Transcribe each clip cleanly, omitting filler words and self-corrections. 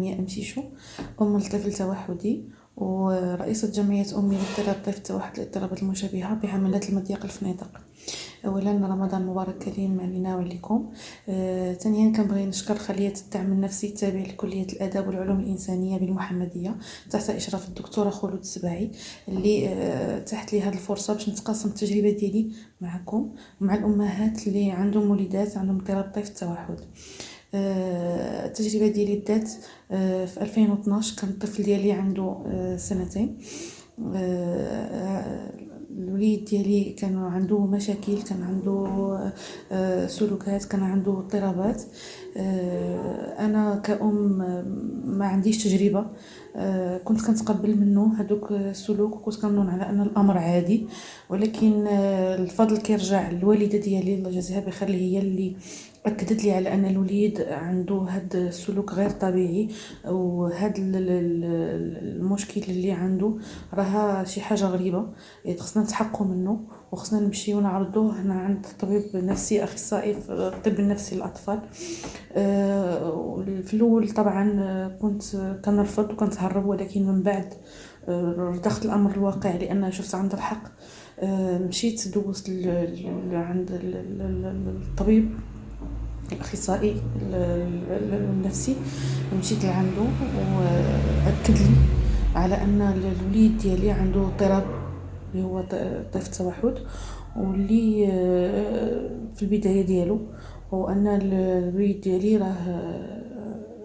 سمية أمشيشو، أم لطفل توحدي ورئيسة جمعية أمي لاضطراب طيف التوحد الاضطرابات المشابهة بعمليات المضيق الفنيدق. أولا رمضان مبارك كريم علينا وعليكم. ثانيا كنبغي نشكر خلية الدعم النفسي التابع لكلية الآداب والعلوم الإنسانية بالمحمدية تحت إشراف الدكتورة خلود السباعي اللي تحت لي هذه الفرصة باش نتقاسم التجربة ديالي معكم ومع الأمهات اللي عندهم وليدات عندهم اضطراب طيف التوحد. التجربة ديالي بدات في 2012. كان الطفل ديالي عنده 2 سنين. الوليد ديالي كان عنده مشاكل، كان عنده سلوكات، كان عنده اضطرابات. انا كأم ما عنديش تجربة، كنت كنتقبل منه هذوك السلوك وكنت كنظن على ان الامر عادي، ولكن الفضل كيرجع للوالده ديالي الله يجازيها بخير، هي اللي اكدت لي على ان الوليد عنده هذا السلوك غير طبيعي، وهذا المشكل اللي عنده راه شي حاجه غريبه خصنا نتحققوا منه وخصنا نمشيو نعرضوه هنا عند طبيب نفسي اخصائي في الطب النفسي للاطفال. في الاول طبعا كنت كنرفض وكنتهرب، ولكن من بعد رضخت الامر الواقع لان شفت عند الحق. مشيت دوزت عند الطبيب الاخصائي النفسي، مشيت لعنده واكد لي على ان الوليد ديالي عنده اضطراب اللي هو طيف التوحد، واللي في البدايه ديالو هو ان الوليد ديالي راه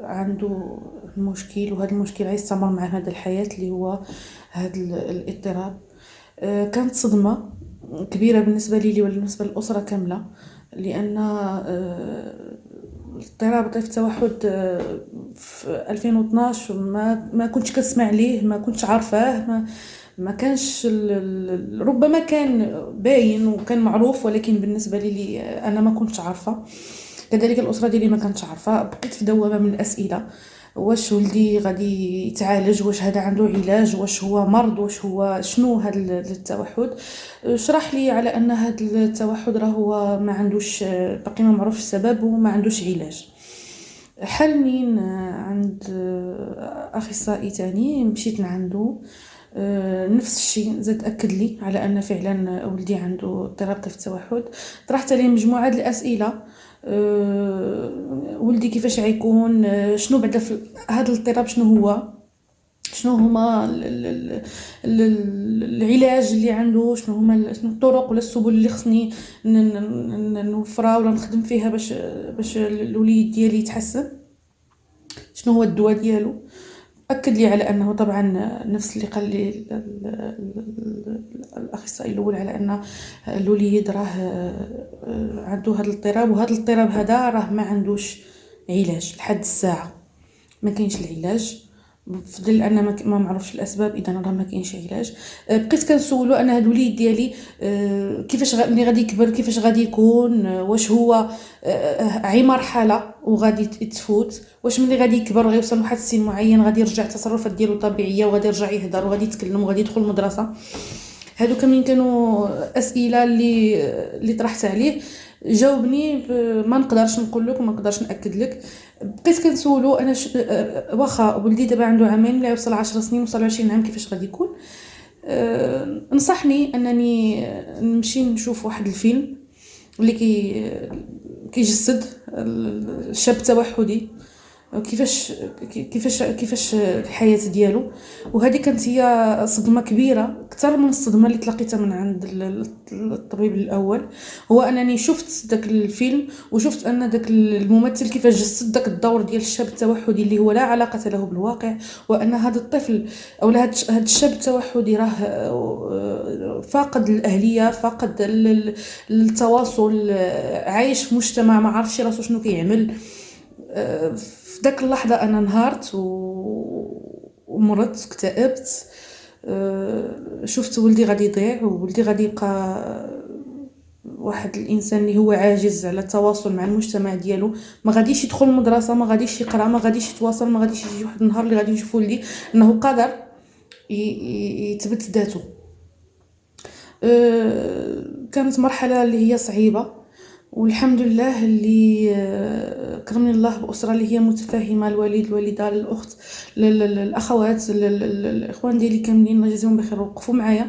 عنده مشكل، وهذا المشكل غيستمر معاه مدى الحياه اللي هو هذا الاضطراب. كانت صدمه كبيره بالنسبه لي وبالنسبه للاسره كامله، لان اضطراب طيف التوحد في 2012 ما كنتش كنسمع عليه، ما كنتش عارفاه، ما كانش ربما كان باين وكان معروف، ولكن بالنسبه لي انا ما كنتش عارفه. كذلك الاسره ديالي ما كانتش عارفه. بقيت في دوامه من الاسئله: واش ولدي غادي يتعالج؟ واش هذا عنده علاج؟ واش هو مرض؟ واش هو شنو هذا التوحد؟ شرح لي على ان هذا التوحد راه هو ما عندوش باقي ما معروفش السبب وما عندوش علاج. حلني عند اخصائي تاني، مشيت لعنده نفس الشيء، زاد اكد لي على ان فعلا ولدي عنده اضطراب طيف التوحد. طرحت عليه مجموعه الاسئله: ولدي كيفاش غيكون؟ شنو بعدا في هذا الاضطراب؟ شنو هو؟ شنو هما العلاج اللي عنده؟ شنو هما الطرق ولا السبل اللي خصني نوفرها ولا نخدم فيها باش الوليد ديالي يتحسن؟ شنو هو الدواء ديالو؟ اكد لي على انه طبعا نفس اللي قال لي الاخصائي الاول، على ان الوليد راه عنده هذا الاضطراب، وهذا الاضطراب هذا راه ما عندوش علاج لحد الساعه، ما كاينش العلاج بفضل ان ما معروفش الاسباب، اذا راه ما كاينش علاج. بقيت كنسولو انا هاد الوليد ديالي كيفاش ملي غادي يكبر كيفاش غادي يكون؟ واش هو عي مرحله وغادي تفوت؟ واش ملي غادي يكبر وغيوصل لواحد السن معين غادي يرجع التصرفات ديالو طبيعيه وغادي يرجع يهضر وغادي يتكلم وغادي يدخل المدرسه؟ هادو كاملين كانوا اسئله اللي طرحت عليه. جاوبني ما نقدرش نقول لك وما نقدرش ناكد لك. بقيت كنسولو انا واخا ولدي دابا عنده عامين، لا يوصل 10 سنين، وصل 20 عام، كيفاش غادي يكون؟ نصحني انني نمشي نشوف واحد الفيلم اللي كيجسد الشاب التوحدي، كيفاش الحياه ديالو. وهذه كانت هي صدمه كبيره اكثر من الصدمه اللي تلقيتها من عند الطبيب الاول. هو انني شفت داك الفيلم وشفت ان داك الممثل كيفاش جسد داك الدور ديال الشاب التوحدي اللي هو لا علاقه له بالواقع، وان هذا الطفل او هذا الشاب التوحدي راه فاقد الاهليه، فاقد التواصل، عايش في مجتمع ما عارفش راسو شنو كيعمل. في داك اللحظه انا انهارت ومرضت، اكتئبت. شفت ولدي غادي يضيع، وولدي غادي يبقى واحد الانسان اللي هو عاجز على التواصل مع المجتمع ديالو، ما غاديش يدخل المدرسه، ما غاديش يقرا، ما غاديش يتواصل، ما غاديش يجي واحد النهار اللي غادي نشوف ولدي انه قادر يثبت ذاته. كانت مرحله اللي هي صعيبه، والحمد لله اللي كرمني الله بأسرة اللي هي متفاهمة، الوالد الوالدة الأخت الأخوات الإخوان ديالي كاملين الله يجازيهم بخير وقفوا معايا،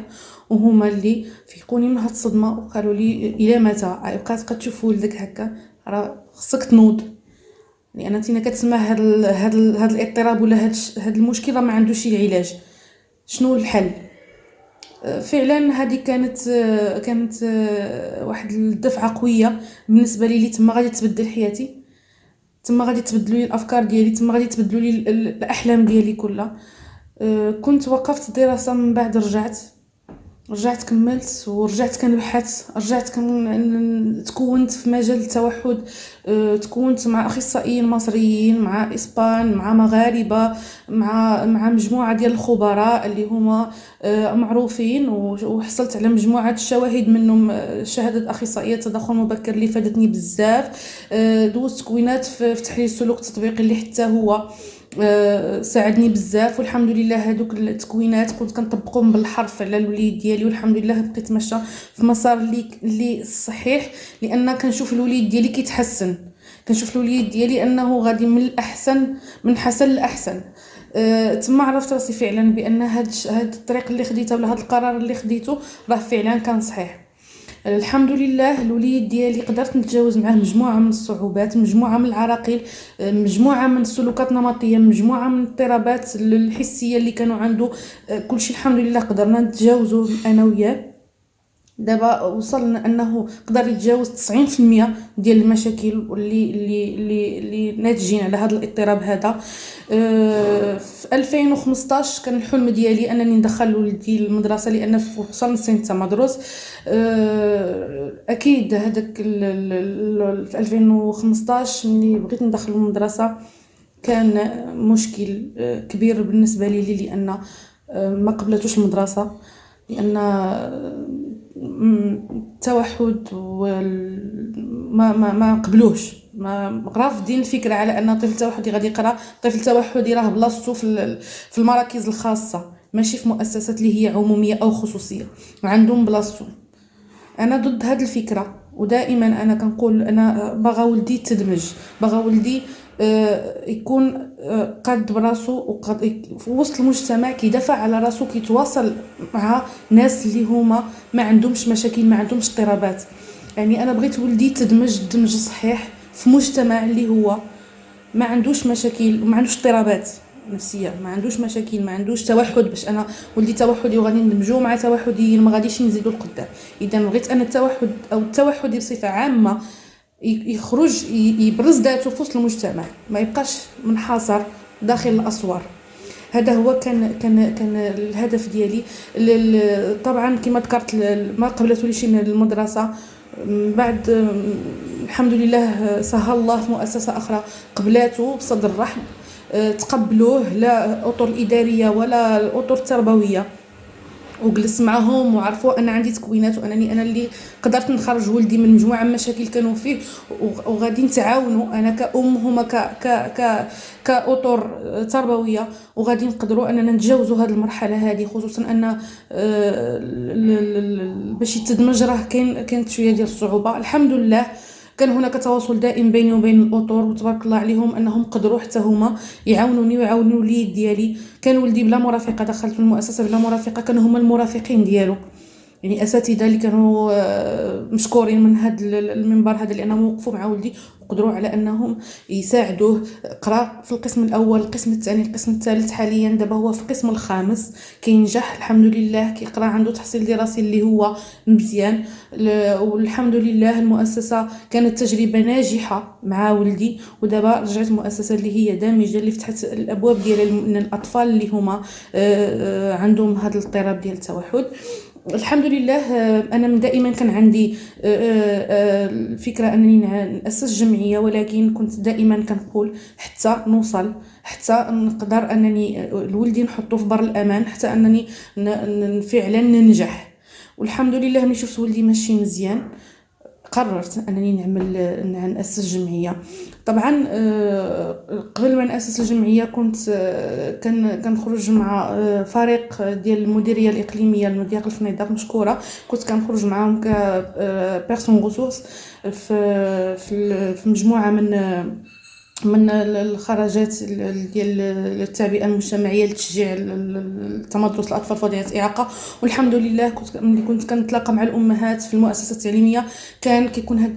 وهما اللي فيقوني من هاد الصدمة وقالوا لي إلى متى بقات كتشوف ولدك هكا، راه خصك تنوض، لأن انتينا كتسمع هاد الاضطراب ولا هاد المشكل راه ما عندوش شي علاج. شنو الحل؟ فعلا هذه كانت واحد الدفعه قويه بالنسبه لي تما غادي تبدل حياتي، تما غادي تبدلوا لي الافكار ديالي، تما غادي تبدلوا لي الاحلام ديالي كلها. كنت وقفت دراسه، من بعد رجعت كملت ورجعت كنبحث، رجعت تكونت في مجال التوحد، تكونت مع اخصائيين مصريين، مع اسبان، مع مغاربه، مع مجموعه ديال الخبراء اللي هما معروفين، وحصلت على مجموعه الشواهد منهم، شهاده اخصائيه تدخل مبكر اللي فادتني بزاف. دوزت تكوينات في تحليل السلوك التطبيقي اللي حتى هو ساعدني بزاف، والحمد لله هذوك التكوينات كنت كنطبقهم بالحرف على الوليد ديالي، والحمد لله بقيت ماشيه في مسار اللي صحيح، لان كنشوف الوليد ديالي كيتحسن، كنشوف الوليد ديالي انه غادي من الاحسن، من حسن لاحسن. تما عرفت راسي فعلا بان هاد الطريق اللي خديته ولا هاد القرار اللي خديته راه فعلا كان صحيح. الحمد لله الوليد ديالي قدرت نتجاوز معاه مجموعه من الصعوبات، مجموعه من العراقيل، مجموعه من السلوكات النمطيه، مجموعه من الاضطرابات الحسيه اللي كانوا عنده. كلشي الحمد لله قدرنا نتجاوزه انا وياه. دابا وصلنا انه قدر يتجاوز 90% ديال المشاكل اللي ناتجين على هذا الاضطراب هذا. في 2015 كان الحلم ديالي انني ندخل ولدي المدرسه، لان وصلنا لسن مدروس. اكيد هذاك في 2015 ملي بغيت ندخل المدرسه كان مشكل كبير بالنسبه لي، لان ما قبلتوش المدرسه، لان التوحد ما قبلوش، ما رافضين الفكره على ان طفل توحدي غادي يقرا، طفل توحدي راه بلاصتو في المراكز الخاصه، ماشي في مؤسسات اللي هي عموميه او خصوصيه، عندهم بلاصتو. انا ضد هذه الفكره، ودائما انا كنقول انا باغا ولدي تدمج، باغا ولدي يكون قاد براسو وقد في وسط المجتمع، كيدافع على راسو، كيتواصل مع ناس اللي هما ما عندهمش مشاكل، ما عندهمش اضطرابات. يعني انا بغيت ولدي تدمج صحيح في مجتمع اللي هو ما عندوش مشاكل وما عندوش اضطرابات نفسيه، ما عندوش مشاكل، ما عندوش توحد، باش انا ولدي توحدي وغادي ندمجو مع توحديين ما غاديش نزيدو القدام. اذا بغيت انا التوحد او التوحد بصفه عامه يخرج يبرز ذاته في وسط المجتمع، ما يبقاش منحصر داخل الاسوار. هذا هو كان الهدف ديالي. طبعا كما ذكرت ما قبلتوليش المدرسه، من بعد الحمد لله سهل الله في مؤسسه اخرى قبلاته بصدر رحب، تقبلوه لا اطر الاداريه ولا الاطر التربويه، وجلست معهم وعرفوا ان عندي تكوينات، وانني انا اللي قدرت نخرج ولدي من مجموعه من المشاكل كانوا فيه، وغادي نتعاونوا انا كأم هما كاطر تربويه، وغادي نقدروا اننا نتجاوزوا هذه المرحله هذه، خصوصا ان باش يتدمج راه كانت شويه ديال الصعوبه. الحمد لله كان هناك تواصل دائم بيني وبين الاطر، وتبارك الله عليهم انهم قدروا حتى هما يعاونوني ويعاونوا الوليد ديالي. كان ولدي بلا مرافقه، دخلت المؤسسه بلا مرافقه، كانوا هما المرافقين ديالو، يعني اساتذه اللي كانوا مشكورين من هذا المنبر هذا، لانهم وقفوا مع ولدي وقدروا على انهم يساعدوه. قرا في القسم الاول، القسم الثاني، القسم الثالث، حاليا دابا هو في القسم الخامس كينجح الحمد لله، كيقرا، عنده تحصيل دراسي اللي هو مزيان. والحمد لله المؤسسه كانت تجربه ناجحه مع ولدي، ودابا رجعت مؤسسه اللي هي دامجه، اللي فتحت الابواب ديال الاطفال اللي هما عندهم هذا الاضطراب ديال التوحد. الحمد لله. انا دائما كان عندي الفكره انني ناسس جمعيه، ولكن كنت دائما كنقول حتى نوصل، حتى نقدر انني الولدي نحطه في بر الامان، حتى انني فعلا ننجح. والحمد لله ملي شفت ولدي ماشي مزيان قررت انني نأسس جمعيه. طبعا قبل ما نأسس الجمعيه كنت كنخرج مع فريق ديال المديريه الاقليميه لمضيق الفنيدق مشكوره. كنت كنخرج معاهم ك بيرسون ريسورس في مجموعه من الخرجات ديال التعبئه المجتمعيه لتشجيع التمدرس الاطفال فضيله الاعاقه. والحمد لله ملي كنت كنتلاقى مع الامهات في المؤسسه التعليميه كان كيكون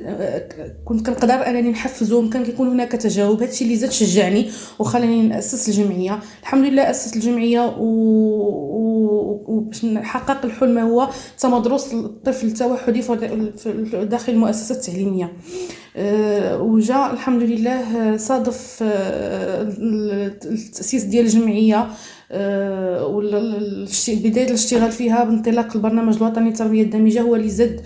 كنت كنقدر انني نحفزهم، كان كيكون هناك تجاوب. هادشي اللي زاد شجعني وخلاني ناسس الجمعيه. الحمد لله اسست الجمعيه وباش نحقق الحلم هو تمدرس الطفل التوحدي داخل المؤسسه التعليميه. وجاء الحمد لله صادف التأسيس ديال الجمعية بداية الاشتغال فيها بانطلاق البرنامج الوطني للتربية الدامجة، هو اللي زاد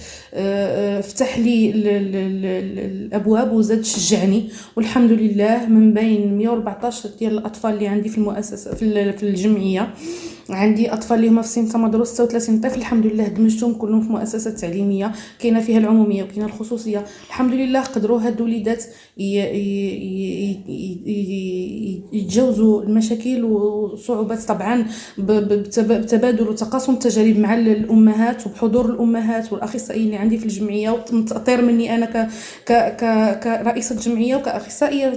فتح لي الأبواب وزاد شجعني. والحمد لله من بين 114 ديال الأطفال اللي عندي في المؤسسة في الجمعية عندي اطفال اللي هما في سن تمدرس 36 طفل. الحمد لله دمجتهم كلهم في مؤسسه تعليميه كاينه فيها العموميه وكاينه الخصوصيه. الحمد لله قدروا هاد الوليدات يتجاوزوا المشاكل والصعوبات طبعا بتبادل وتقاسم التجارب مع الامهات وبحضور الامهات والاخصائيين اللي عندي في الجمعيه، وتاطير مني انا كرئيسه جمعيه وكاخصائيه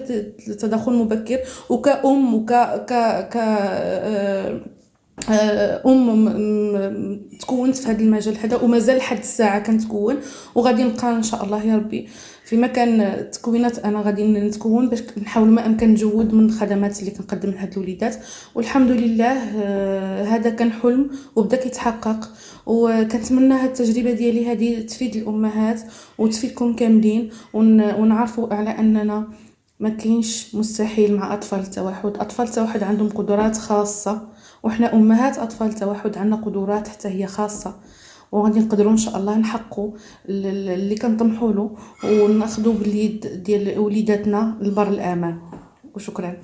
تدخل مبكر وكأم تكونت في هذا المجال هذا ومازال لحد الساعه كنتكون، وغادي نبقى ان شاء الله يا ربي في مكان التكوينات انا غادي نتكون باش نحاول ما امكن نجود من الخدمات اللي كنقدم لهاد الوليدات. والحمد لله هذا كان حلم وبدا كيتحقق، وكنتمنى هاد التجربه ديالي هذه تفيد الامهات وتفيدكم كاملين، ونعرفوا على اننا ما كاينش مستحيل مع اطفال التوحد. اطفال التوحد عندهم قدرات خاصه، وحنا امهات اطفال التوحد عندنا قدرات حتى هي خاصه، وغادي نقدروا ان شاء الله نحققوا اللي كنطمحوا له وناخذوا باليد ديال وليداتنا لبر الامان. وشكرا.